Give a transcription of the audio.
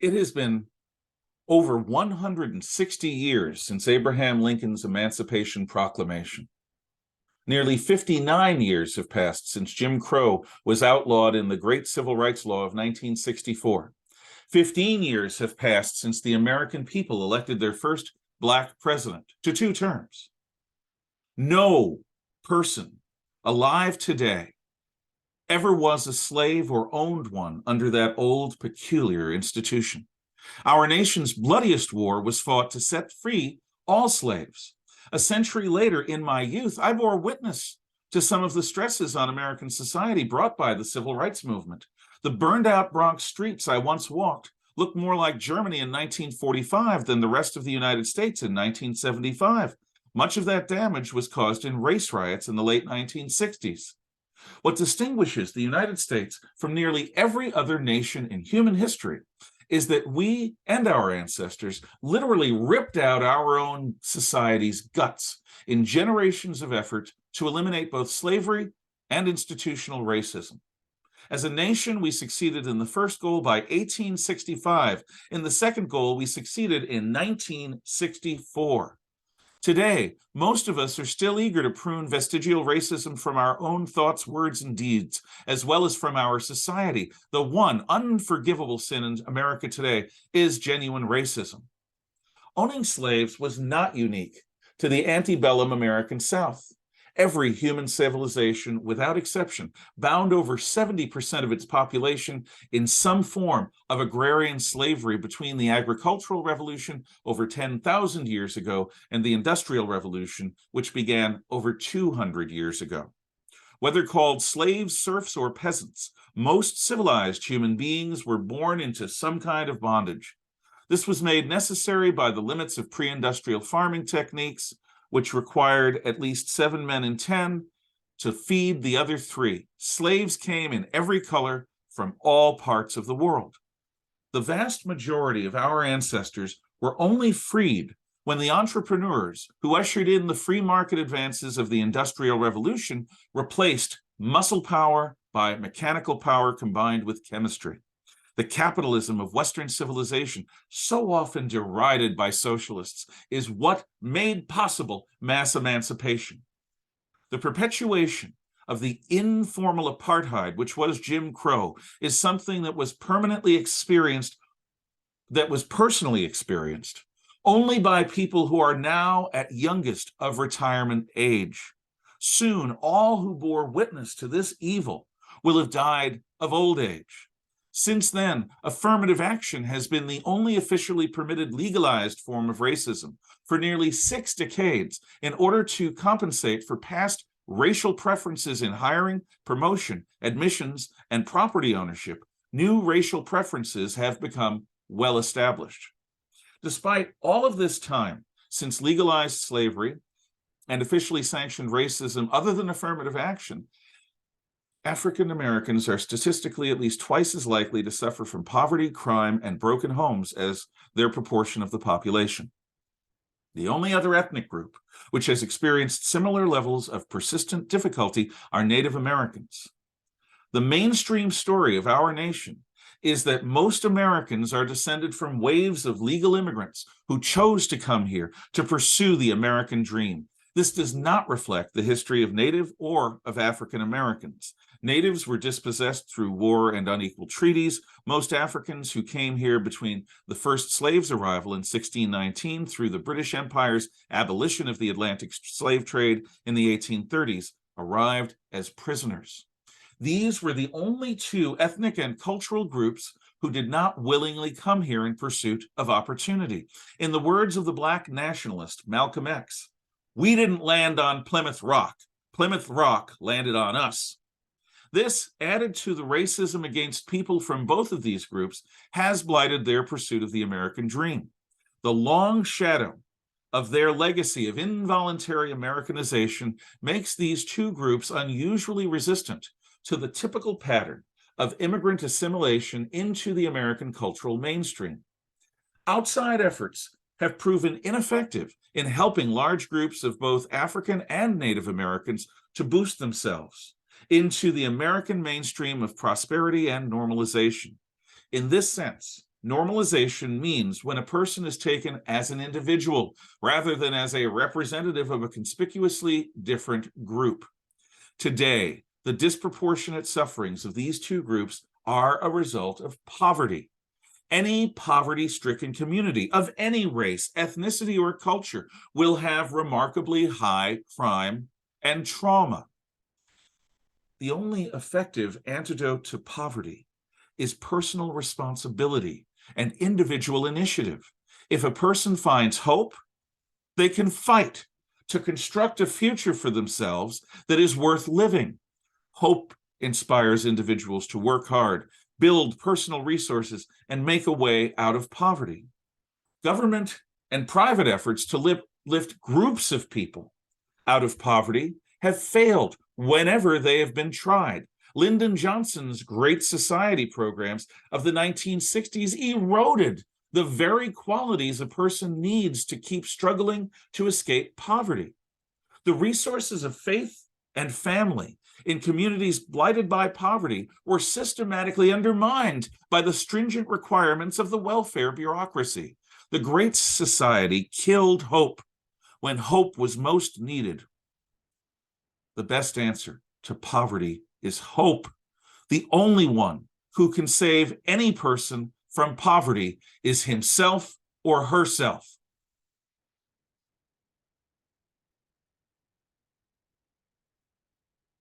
It has been over 160 years since Abraham Lincoln's Emancipation Proclamation. Nearly 59 years have passed since Jim Crow was outlawed in the Great Civil Rights Law of 1964. 15 years have passed since the American people elected their first Black president to 2 terms. No person alive today ever was a slave or owned one under that old peculiar institution. Our nation's bloodiest war was fought to set free all slaves. A century later, in my youth, I bore witness to some of the stresses on American society brought by the civil rights movement. The burned-out Bronx streets I once walked looked more like Germany in 1945 than the rest of the United States in 1975. Much of that damage was caused in race riots in the late 1960s. What distinguishes the United States from nearly every other nation in human history is that we and our ancestors literally ripped out our own society's guts in generations of effort to eliminate both slavery and institutional racism. As a nation, we succeeded in the first goal by 1865. In the second goal, we succeeded in 1964. Today, most of us are still eager to prune vestigial racism from our own thoughts, words, and deeds, as well as from our society. The one unforgivable sin in America today is genuine racism. Owning slaves was not unique to the antebellum American South. Every human civilization, without exception, bound over 70% of its population in some form of agrarian slavery between the agricultural revolution over 10,000 years ago and the Industrial Revolution, which began over 200 years ago. Whether called slaves, serfs, or peasants, most civilized human beings were born into some kind of bondage. This was made necessary by the limits of pre-industrial farming techniques, which required at least 7 men in 10 to feed the other 3. Slaves came in every color from all parts of the world. The vast majority of our ancestors were only freed when the entrepreneurs who ushered in the free market advances of the Industrial Revolution replaced muscle power by mechanical power combined with chemistry. The capitalism of Western civilization, so often derided by socialists, is what made possible mass emancipation. The perpetuation of the informal apartheid, which was Jim Crow, is something that was personally experienced only by people who are now at youngest of retirement age. Soon, all who bore witness to this evil will have died of old age. Since then, affirmative action has been the only officially permitted legalized form of racism for nearly 6 decades in order to compensate for past racial preferences in hiring, promotion, admissions, and property ownership. New racial preferences have become well established. Despite all of this time since legalized slavery and officially sanctioned racism other than affirmative action, African Americans are statistically at least twice as likely to suffer from poverty, crime, and broken homes as their proportion of the population. The only other ethnic group which has experienced similar levels of persistent difficulty are Native Americans. The mainstream story of our nation is that most Americans are descended from waves of legal immigrants who chose to come here to pursue the American dream. This does not reflect the history of Native or of African Americans. Natives were dispossessed through war and unequal treaties. Most Africans who came here between the first slaves' arrival in 1619 through the British Empire's abolition of the Atlantic slave trade in the 1830s arrived as prisoners. These were the only 2 ethnic and cultural groups who did not willingly come here in pursuit of opportunity. In the words of the Black nationalist Malcolm X, "We didn't land on Plymouth Rock. Plymouth Rock landed on us." This, added to the racism against people from both of these groups, has blighted their pursuit of the American dream. The long shadow of their legacy of involuntary Americanization makes these 2 groups unusually resistant to the typical pattern of immigrant assimilation into the American cultural mainstream. Outside efforts have proven ineffective in helping large groups of both African and Native Americans to boost themselves into the American mainstream of prosperity and normalization. In this sense, Normalization means when a person is taken as an individual rather than as a representative of a conspicuously different group. Today, the disproportionate sufferings of these two groups are a result of poverty. Any poverty-stricken community of any race, ethnicity, or culture will have remarkably high crime and trauma. The only effective antidote to poverty is personal responsibility and individual initiative. If a person finds hope, they can fight to construct a future for themselves that is worth living. Hope inspires individuals to work hard, build personal resources, and make a way out of poverty. Government and private efforts to lift groups of people out of poverty have failed whenever they have been tried. Lyndon Johnson's Great Society programs of the 1960s eroded the very qualities a person needs to keep struggling to escape poverty. The resources of faith and family in communities blighted by poverty were systematically undermined by the stringent requirements of the welfare bureaucracy. The Great Society killed hope when hope was most needed. The best answer to poverty is hope. The only one who can save any person from poverty is himself or herself.